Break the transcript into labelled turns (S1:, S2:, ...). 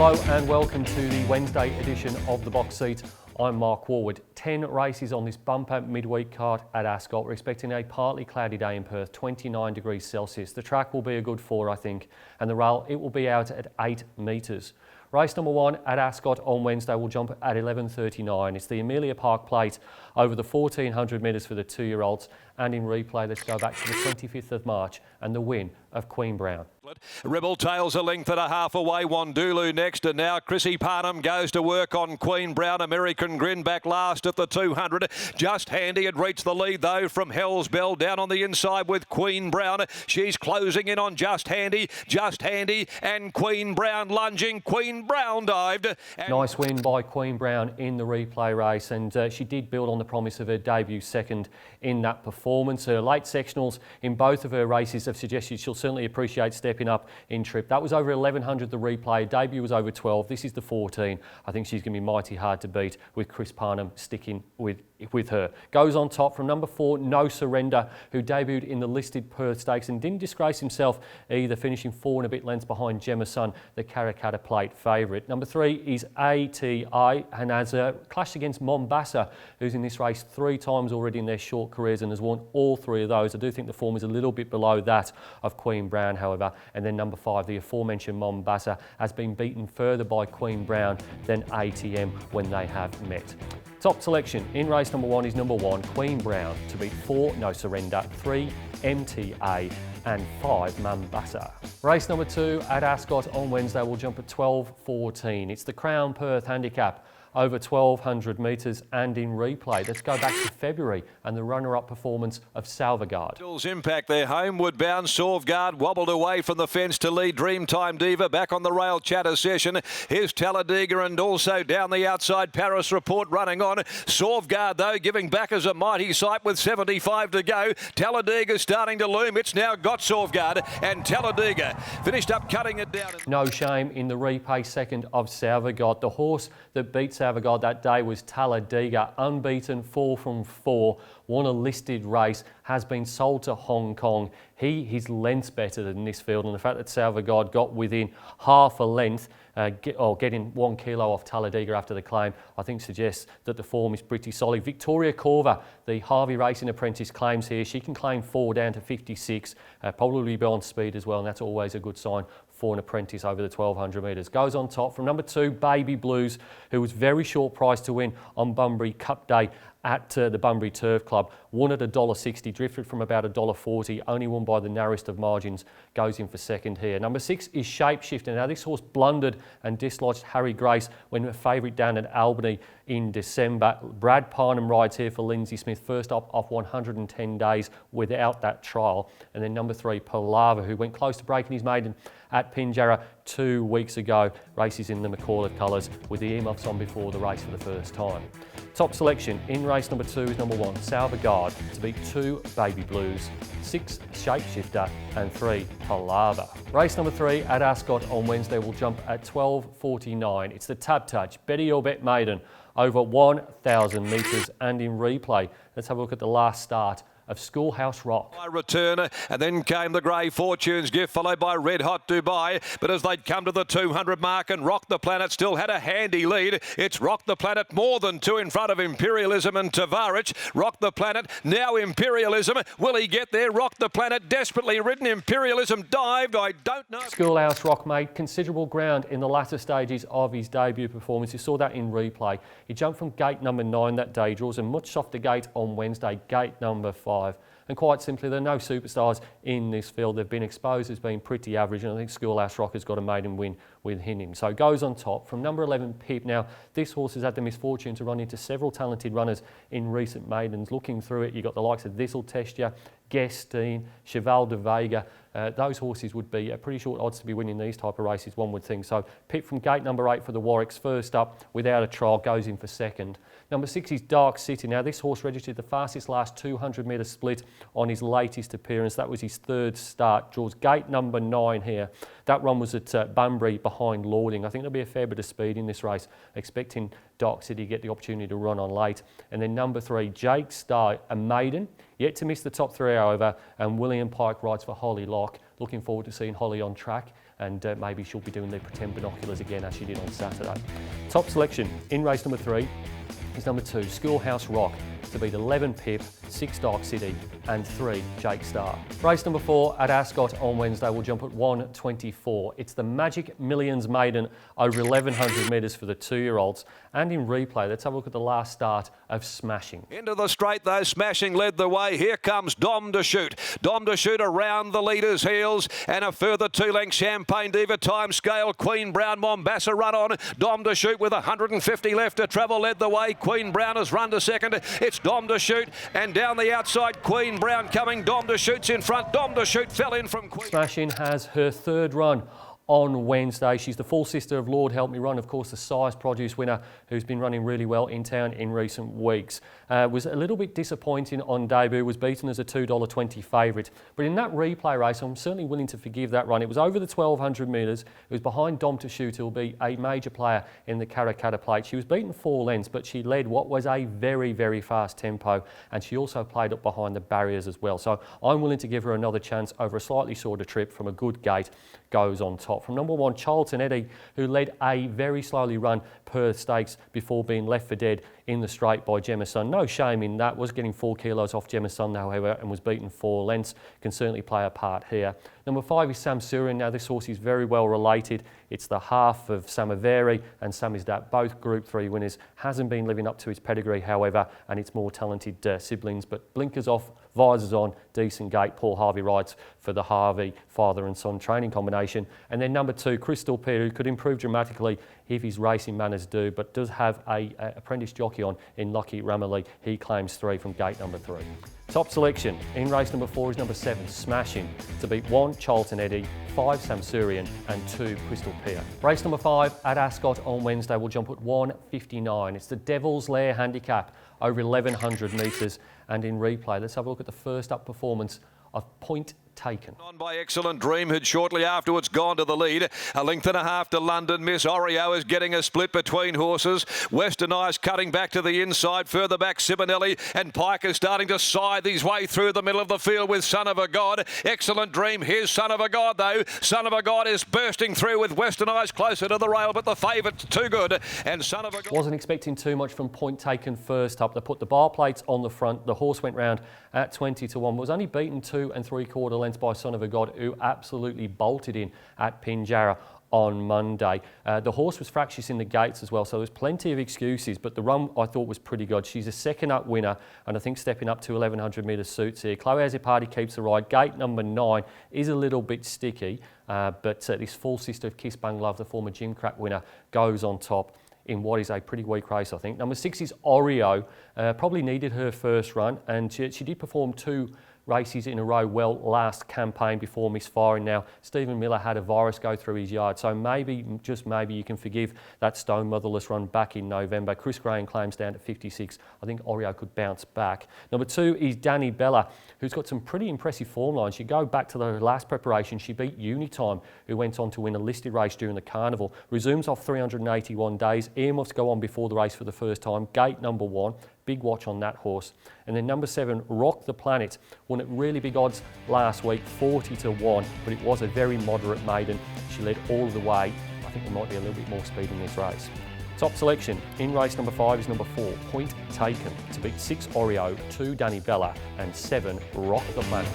S1: Hello and welcome to the Wednesday edition of The Box Seat. I'm Mark Warwood. 10 races on this bumper midweek card at Ascot. We're expecting a partly cloudy day in Perth, 29 degrees Celsius. The track will be a good 4, I think, and the rail, it will be out at 8 metres. Race number 1 at Ascot on Wednesday will jump at 11:39. It's the Amelia Park Plate over the 1400 metres for the 2-year-olds. And in replay, let's go back to the 25th of March and the win of Queen Brown.
S2: Rebel Tails a length and a half away. Wandulu next, and now Chrissy Parnham goes to work on Queen Brown. American Grin back last at the 200. Just Handy had reached the lead though from Hell's Bell down on the inside with Queen Brown. She's closing in on Just Handy, and Queen Brown lunging. Queen Brown dived.
S1: Nice win by Queen Brown in the replay race, and she did build on the promise of her debut second in that performance. Her late sectionals in both of her races have suggested she'll certainly appreciate stepping up in trip. That was over 1100 the replay. Debut was over 12. This is the 14. I think she's going to be mighty hard to beat with Chris Parnham sticking with her. Goes on top from number 4, No Surrender, who debuted in the listed Perth Stakes and didn't disgrace himself either, finishing 4 and a bit lengths behind Gemma Sun, the Karrakatta Plate favourite. Number 3 is ATI and has clashed against Mombasa, who's in this race 3 times already in their short careers and has won all 3 of those. I do think the form is a little bit below that of Queen Brown, however. And then number 5, the aforementioned Mombasa, has been beaten further by Queen Brown than ATM when they have met. Top selection in race number 1 is number 1, Queen Brown, to beat 4, No Surrender, 3, MTA and 5, Mombasa. Race number 2 at Ascot on Wednesday will jump at 12:14. It's the Crown Perth Handicap over 1200 metres and in replay. Let's go back to February and the runner-up performance of Salvagard.
S2: Impact there, homeward bound. Salvagard wobbled away from the fence to lead Dreamtime Diva. Back on the rail chatter session. Here's Talladega, and also down the outside Paris Report running on. Salvagard though giving back as a mighty sight with 75 to go. Talladega starting to loom. It's now got Salvagard, and Talladega finished up cutting it down.
S1: No shame in the repay second of Salvagard. The horse that beat Salvagard that day was Talladega, unbeaten, 4 from 4, won a listed race, has been sold to Hong Kong. His length's better than this field, and the fact that Salvagard got within half a length, getting 1 kilo off Talladega after the claim, I think suggests that the form is pretty solid. Victoria Corver, the Harvey Racing apprentice, claims here. She can claim 4 down to 56, probably be on speed as well, and that's always a good sign for an apprentice over the 1200 metres. Goes on top from number 2, Baby Blues, who was very short price to win on Bunbury Cup Day at the Bunbury Turf Club. Won at $1.60, drifted from about $1.40, only won by the narrowest of margins, goes in for second here. Number 6 is Shapeshifter. Now this horse blundered and dislodged Harry Grace when a favourite down at Albany in December. Brad Parnham rides here for Lindsay Smith, first up off 110 days without that trial. And then number 3, Palava, who went close to breaking his maiden at Pinjarra 2 weeks ago, races in the McCullough colours with the earmuffs on before the race for the first time. Top selection in race number 2 is number 1, Salvagard, to beat 2, Baby Blues, 6, Shapeshifter and 3, Palava. Race number 3 at Ascot on Wednesday will jump at 12:49. It's the Tab Touch, Better Your Bet maiden, over 1,000 metres and in replay. Let's have a look at the last start of Schoolhouse Rock.
S2: Return, and then came the Grey Fortunes gift, followed by Red Hot Dubai. But as they'd come to the 200 mark, and Rock the Planet still had a handy lead. It's Rock the Planet more than 2 in front of Imperialism and Tavarich. Rock the Planet, now Imperialism. Will he get there? Rock the Planet desperately ridden. Imperialism dived. I don't know.
S1: Schoolhouse Rock made considerable ground in the latter stages of his debut performance. You saw that in replay. He jumped from gate number 9 that day, draws a much softer gate on Wednesday, gate number 5. And quite simply, there are no superstars in this field. They've been exposed as being pretty average, and I think Schoolhouse Rock has got a maiden win within him. So goes on top from number 11, Pip. Now, this horse has had the misfortune to run into several talented runners in recent maidens. Looking through it, you've got the likes of This'll Test Ya, Guestine, Cheval de Vega. Those horses would be pretty short odds to be winning these type of races, one would think. So Pip from gate number 8 for the Warwicks, first up without a trial, goes in for second. Number 6 is Dark City. Now this horse registered the fastest last 200 metre split on his latest appearance. That was his 3rd start. Draws gate number 9 here. That run was at Bunbury behind Lording. I think there'll be a fair bit of speed in this race. Expecting Dark City to get the opportunity to run on late. And then number 3, Jake Star, a maiden. Yet to miss the top 3, however, and William Pike rides for Holly Lock. Looking forward to seeing Holly on track and maybe she'll be doing the pretend binoculars again as she did on Saturday. Top selection in race number 3 is number 2, Schoolhouse Rock, to beat 11 Pip, 6 Dark City and 3 Jake Star. Race number 4 at Ascot on Wednesday will jump at 1:24. It's the Magic Millions Maiden over 1100 metres for the 2-year-olds. And in replay, let's have a look at the last start of Smashing.
S2: Into the straight though, Smashing led the way. Here comes Dom to Shoot. Dom to Shoot around the leader's heels, and a further 2-length Champagne Diva time scale. Queen Brown Mombasa run on. Dom to Shoot with 150 left to travel led the way. Queen Brown has run to second. It's Dom to Shoot, and down the outside Queen Brown coming. Dom to Shoot's in front. Dom to Shoot fell in from Queen.
S1: Smashing has her 3rd run on Wednesday. She's the full sister of Lord Help Me Run, of course, the Size Produce winner who's been running really well in town in recent weeks. Was a little bit disappointing on debut, was beaten as a $2.20 favourite. But in that replay race, I'm certainly willing to forgive that run. It was over the 1200 metres. It was behind Dom to Shoot, who'll be a major player in the Karrakatta Plate. She was beaten 4 lengths, but she led what was a very, very fast tempo, and she also played up behind the barriers as well. So I'm willing to give her another chance over a slightly shorter trip from a good gate. Goes on top. From number 1, Charlton Eddie, who led a very slowly run Perth Stakes before being left for dead in the straight by Gemma Sun. No shame in that, was getting 4 kilos off Gemma Sun, however, and was beaten 4 lengths. Can certainly play a part here. Number 5 is Samsurian. Now this horse is very well related. It's the half of Samaveri and Samizdat, both Group 3 winners. Hasn't been living up to his pedigree, however, and its more talented siblings, but blinkers off, visors on, decent gait. Paul Harvey rides for the Harvey father and son training combination. And then number 2, Crystal Peter, who could improve dramatically if his racing manners do, but does have a apprentice jockey on in Lucky Ramaley. He claims 3 from gate number 3. Top selection in race number 4 is number 7, Smashing, to beat 1, Charlton Eddie, 5, Samsurian and 2, Crystal Peer. Race number 5 at Ascot on Wednesday will jump at 1:59. It's the Devil's Lair handicap over 1100 metres, and in replay, let's have a look at the first up performance of Point Taken.
S2: On by Excellent Dream, had shortly afterwards gone to the lead. A length and a half to London Miss. Oreo is getting a split between horses. Western Eyes cutting back to the inside. Further back, Simonelli, and Pike is starting to scythe his way through the middle of the field with Son of a God. Excellent Dream, here's Son of a God though. Son of a God is bursting through with Western Eyes closer to the rail, but the favourite's too good. And Son of a God...
S1: Wasn't expecting too much from Point Taken first up. They put the bar plates on the front. The horse went round at 20 to 1. Was only beaten 2 3/4 lengths by Son of a God, who absolutely bolted in at Pinjarra on Monday. The horse was fractious in the gates as well, so there's plenty of excuses, but the run I thought was pretty good. She's a second up winner, and I think stepping up to 1100 metres suits here. Chloe Azzopardi keeps the ride. Gate number 9 is a little bit sticky, but this full sister of Kiss Bang Love, the former Gimcrack winner, goes on top in what is a pretty weak race, I think. Number 6 is Oreo. Probably needed her first run, and she did perform 2 races in a row well last campaign before misfiring. Now, Stephen Miller had a virus go through his yard, so maybe, just maybe, you can forgive that Stone Motherless run back in November. Chris Graham claims down at 56. I think Oreo could bounce back. Number 2 is Danny Bella, who's got some pretty impressive form lines. You go back to the last preparation, she beat Unitime, who went on to win a listed race during the Carnival. Resumes off 381 days. Earmuffs go on before the race for the first time. Gate number 1. Big watch on that horse. And then number 7, Rock the Planet, won at really big odds last week, 40 to 1, but it was a very moderate maiden. She led all the way. I think there might be a little bit more speed in this race. Top selection in race number 5 is number 4, Point Taken, to beat 6 Oreo, 2 Danny Bella and 7 Rock the Planet.